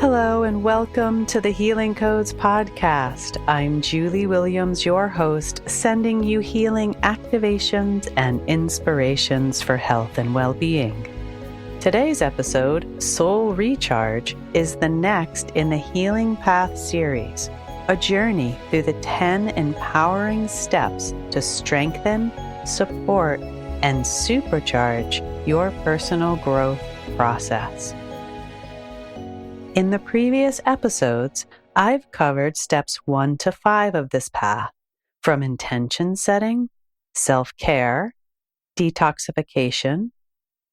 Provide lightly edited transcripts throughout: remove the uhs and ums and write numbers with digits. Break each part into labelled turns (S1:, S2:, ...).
S1: Hello and welcome to the Healing Codes podcast. I'm Julie Williams, your host, sending you healing activations and inspirations for health and well-being. Today's episode, Soul Recharge, is the next in the Healing Path series, a journey through the 10 empowering steps to strengthen, support, and supercharge your personal growth process. In the previous episodes, I've covered steps 1 to 5 of this path, from intention setting, self-care, detoxification,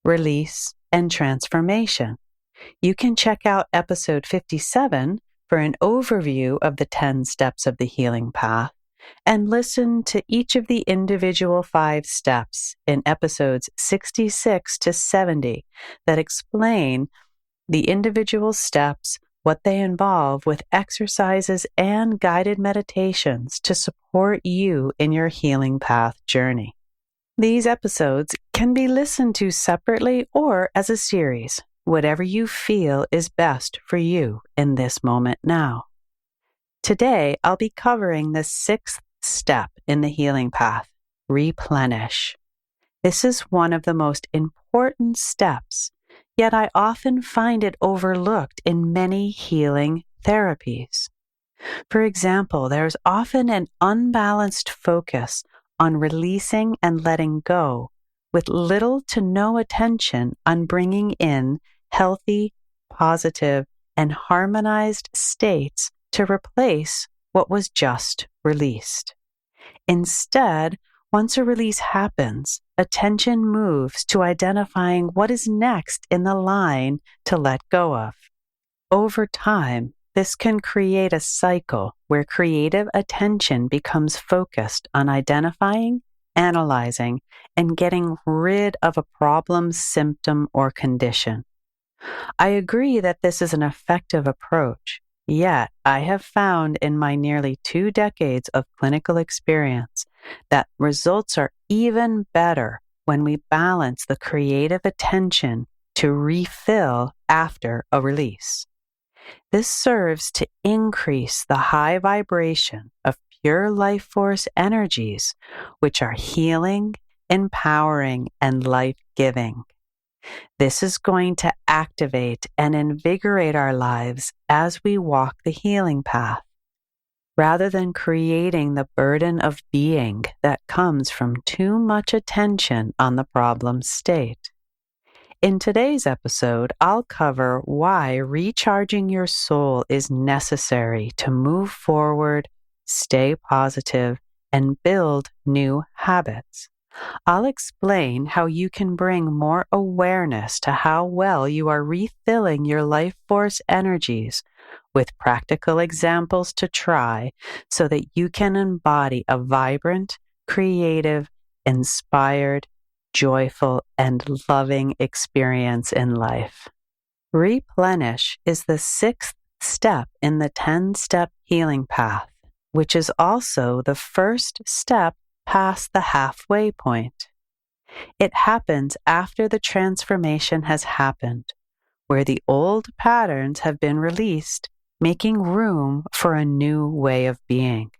S1: release, and transformation. You can check out episode 57 for an overview of the 10 steps of the healing path, and listen to each of the individual 5 steps in episodes 66 to 70 that explain the individual steps, what they involve, with exercises and guided meditations to support you in your healing path journey. These episodes can be listened to separately or as a series, whatever you feel is best for you in this moment now. Today, I'll be covering the 6th step in the healing path, replenish. This is one of the most important steps, yet I often find it overlooked in many healing therapies. For example, there's often an unbalanced focus on releasing and letting go, with little to no attention on bringing in healthy, positive, and harmonized states to replace what was just released. Instead, once a release happens, attention moves to identifying what is next in the line to let go of. Over time, this can create a cycle where creative attention becomes focused on identifying, analyzing, and getting rid of a problem, symptom, or condition. I agree that this is an effective approach, yet I have found in my nearly 2 decades of clinical experience that results are even better when we balance the creative attention to refill after a release. This serves to increase the high vibration of pure life force energies, which are healing, empowering, and life-giving. This is going to activate and invigorate our lives as we walk the healing path, rather than creating the burden of being that comes from too much attention on the problem state. In today's episode, I'll cover why recharging your soul is necessary to move forward, stay positive, and build new habits. I'll explain how you can bring more awareness to how well you are refilling your life force energies, with practical examples to try so that you can embody a vibrant, creative, inspired, joyful, and loving experience in life. Replenish is the 6th step in the 10-step healing path, which is also the first step past the halfway point. It happens after the transformation has happened, where the old patterns have been released, making room for a new way of being.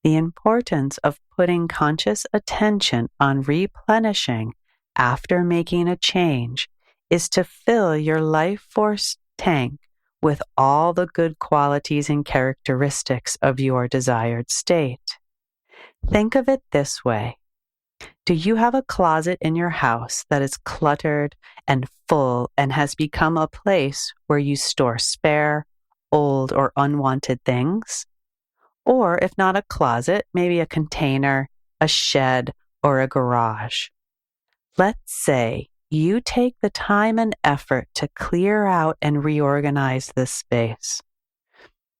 S1: The importance of putting conscious attention on replenishing after making a change is to fill your life force tank with all the good qualities and characteristics of your desired state. Think of it this way. Do you have a closet in your house that is cluttered and full and has become a place where you store spare, old, or unwanted things? Or if not a closet, maybe a container, a shed, or a garage. Let's say you take the time and effort to clear out and reorganize this space.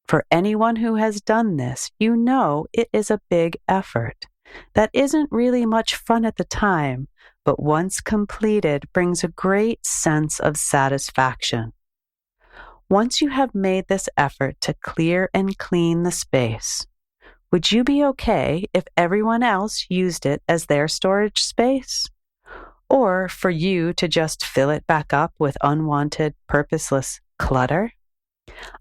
S1: For anyone who has done this, you know it is a big effort that isn't really much fun at the time, but once completed brings a great sense of satisfaction. Once you have made this effort to clear and clean the space, would you be okay if everyone else used it as their storage space? Or for you to just fill it back up with unwanted, purposeless clutter?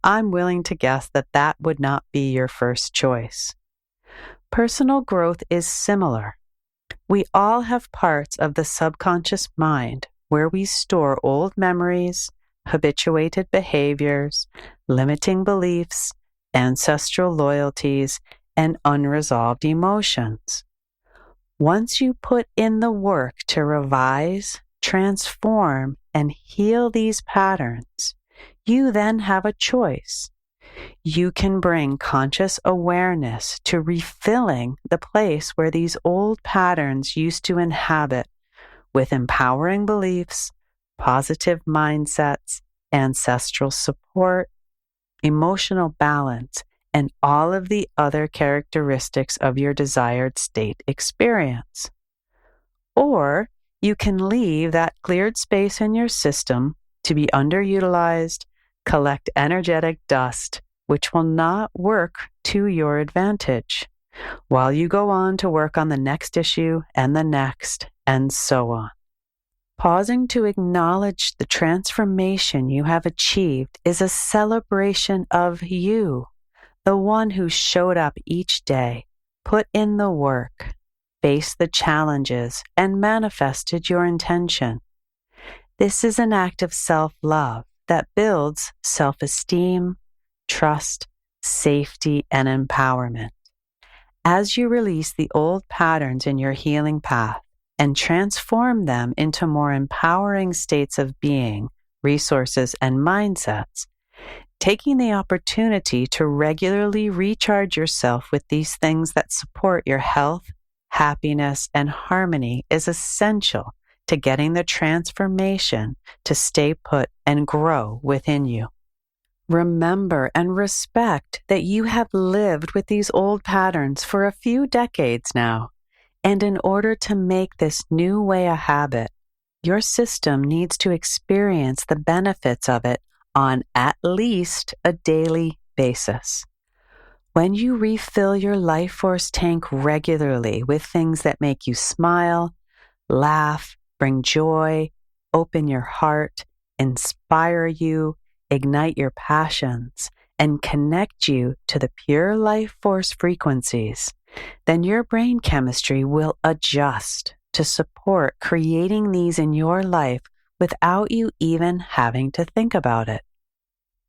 S1: I'm willing to guess that that would not be your first choice. Personal growth is similar. We all have parts of the subconscious mind where we store old memories, habituated behaviors, limiting beliefs, ancestral loyalties, and unresolved emotions. Once you put in the work to revise, transform, and heal these patterns, you then have a choice. You can bring conscious awareness to refilling the place where these old patterns used to inhabit with empowering beliefs, positive mindsets, ancestral support, emotional balance, and all of the other characteristics of your desired state experience. Or you can leave that cleared space in your system to be underutilized, collect energetic dust, which will not work to your advantage, while you go on to work on the next issue and the next, and so on. Pausing to acknowledge the transformation you have achieved is a celebration of you, the one who showed up each day, put in the work, faced the challenges, and manifested your intention. This is an act of self-love that builds self-esteem, trust, safety, and empowerment. As you release the old patterns in your healing path and transform them into more empowering states of being, resources, and mindsets, taking the opportunity to regularly recharge yourself with these things that support your health, happiness, and harmony is essential to getting the transformation to stay put and grow within you. Remember and respect that you have lived with these old patterns for a few decades now, and in order to make this new way a habit, your system needs to experience the benefits of it on at least a daily basis. When you refill your life force tank regularly with things that make you smile, laugh, bring joy, open your heart, inspire you, ignite your passions, and connect you to the pure life force frequencies, then your brain chemistry will adjust to support creating these in your life without you even having to think about it.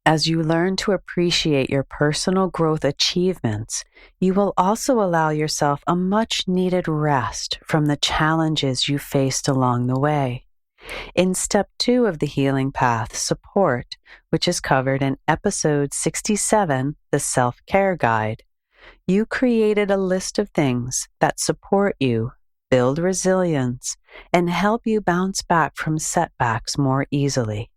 S1: As you learn to appreciate your personal growth achievements, you will also allow yourself a much-needed rest from the challenges you faced along the way. In Step 2 of the Healing Path, Support, which is covered in Episode 67, the Self-Care Guide, you created a list of things that support you, build resilience, and help you bounce back from setbacks more easily.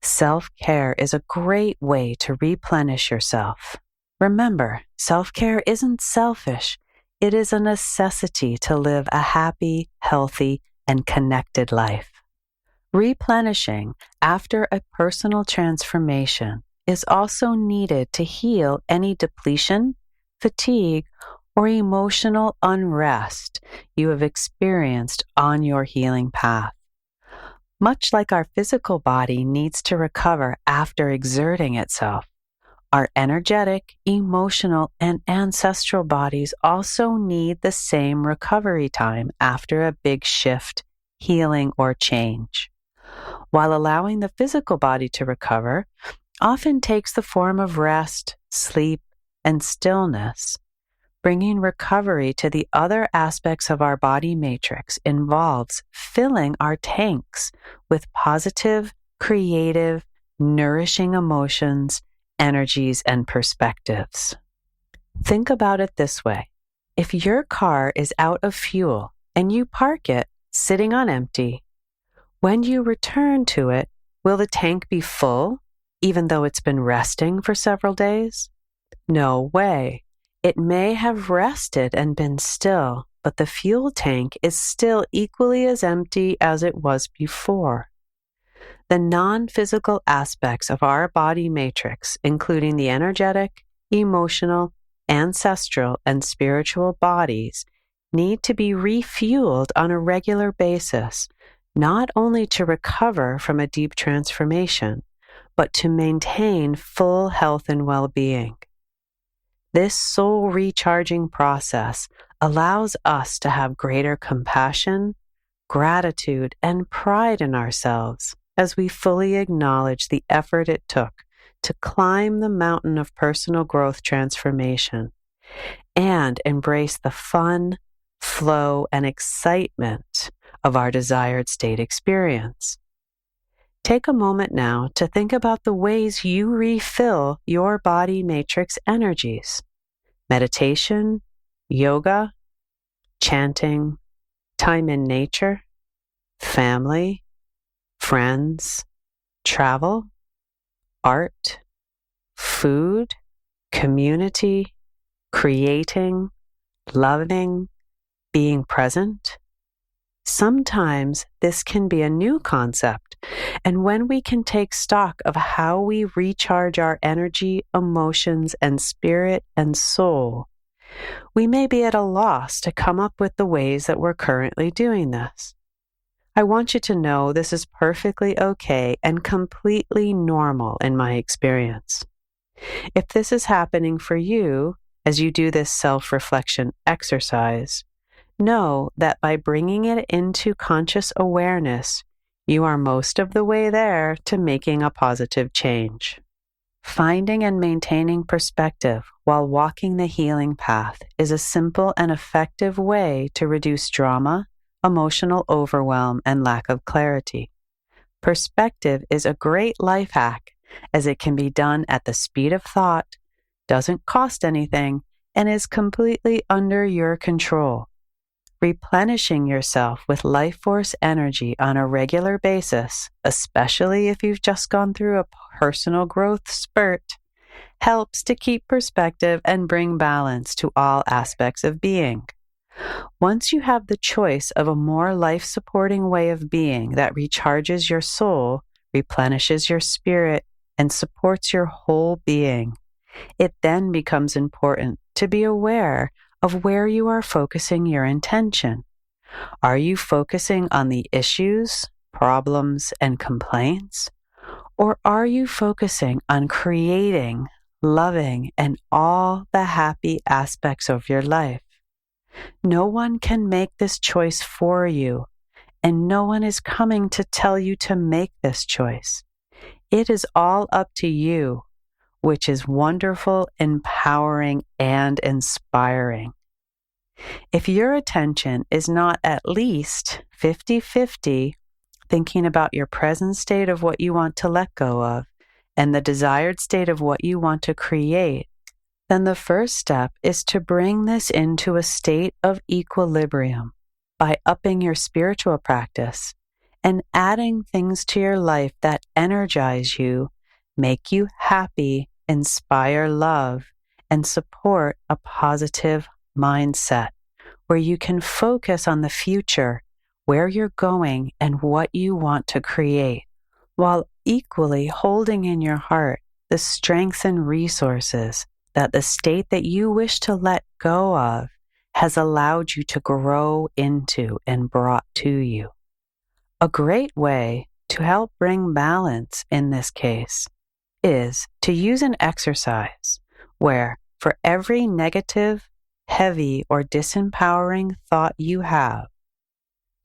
S1: Self-care is a great way to replenish yourself. Remember, self-care isn't selfish. It is a necessity to live a happy, healthy, and connected life. Replenishing after a personal transformation is also needed to heal any depletion, fatigue, or emotional unrest you have experienced on your healing path. Much like our physical body needs to recover after exerting itself, our energetic, emotional, and ancestral bodies also need the same recovery time after a big shift, healing, or change. While allowing the physical body to recover often takes the form of rest, sleep, and stillness, bringing recovery to the other aspects of our body matrix involves filling our tanks with positive, creative, nourishing emotions, energies, and perspectives. Think about it this way. If your car is out of fuel and you park it sitting on empty, when you return to it, will the tank be full, even though it's been resting for several days? No way. It may have rested and been still, but the fuel tank is still equally as empty as it was before. The non-physical aspects of our body matrix, including the energetic, emotional, ancestral, and spiritual bodies, need to be refueled on a regular basis, not only to recover from a deep transformation, but to maintain full health and well-being. This soul recharging process allows us to have greater compassion, gratitude, and pride in ourselves as we fully acknowledge the effort it took to climb the mountain of personal growth transformation and embrace the fun, flow, and excitement of our desired state experience. Take a moment now to think about the ways you refill your body matrix energies: meditation, yoga, chanting, time in nature, family, friends, travel, art, food, community, creating, loving, being present. Sometimes this can be a new concept, and when we can take stock of how we recharge our energy, emotions, and spirit and soul, we may be at a loss to come up with the ways that we're currently doing this. I want you to know this is perfectly okay and completely normal in my experience. If this is happening for you as you do this self-reflection exercise, know that by bringing it into conscious awareness, you are most of the way there to making a positive change. Finding and maintaining perspective while walking the healing path is a simple and effective way to reduce drama, emotional overwhelm, and lack of clarity. Perspective is a great life hack as it can be done at the speed of thought, doesn't cost anything, and is completely under your control. Replenishing yourself with life force energy on a regular basis, especially if you've just gone through a personal growth spurt, helps to keep perspective and bring balance to all aspects of being. Once you have the choice of a more life-supporting way of being that recharges your soul, replenishes your spirit, and supports your whole being, it then becomes important to be aware of where you are focusing your intention. Are you focusing on the issues, problems, and complaints? Or are you focusing on creating, loving, and all the happy aspects of your life? No one can make this choice for you, and no one is coming to tell you to make this choice. It is all up to you, which is wonderful, empowering, and inspiring. If your attention is not at least 50-50, thinking about your present state of what you want to let go of and the desired state of what you want to create, then the first step is to bring this into a state of equilibrium by upping your spiritual practice and adding things to your life that energize you, make you happy, inspire love, and support a positive mindset where you can focus on the future, where you're going, and what you want to create, while equally holding in your heart the strengths and resources that the state that you wish to let go of has allowed you to grow into and brought to you. A great way to help bring balance in this case is to use an exercise where for every negative, heavy, or disempowering thought you have,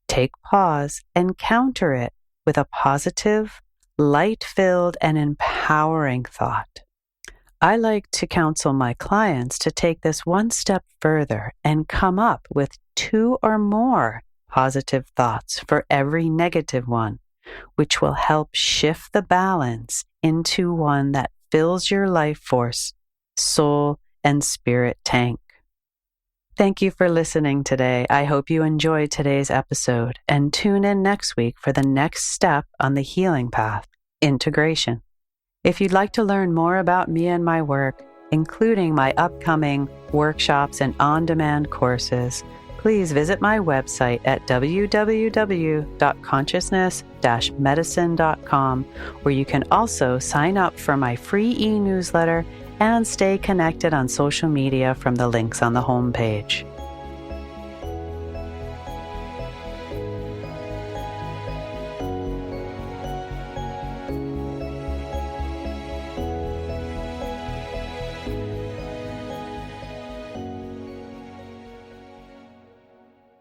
S1: take pause and counter it with a positive, light-filled, and empowering thought. I like to counsel my clients to take this one step further and come up with 2 or more positive thoughts for every negative one, which will help shift the balance into one that fills your life force, soul, and spirit tank. Thank you for listening today. I hope you enjoyed today's episode, and tune in next week for the next step on the healing path, integration. If you'd like to learn more about me and my work, including my upcoming workshops and on-demand courses, please visit my website at www.consciousness-medicine.com, where you can also sign up for my free e-newsletter and stay connected on social media from the links on the homepage.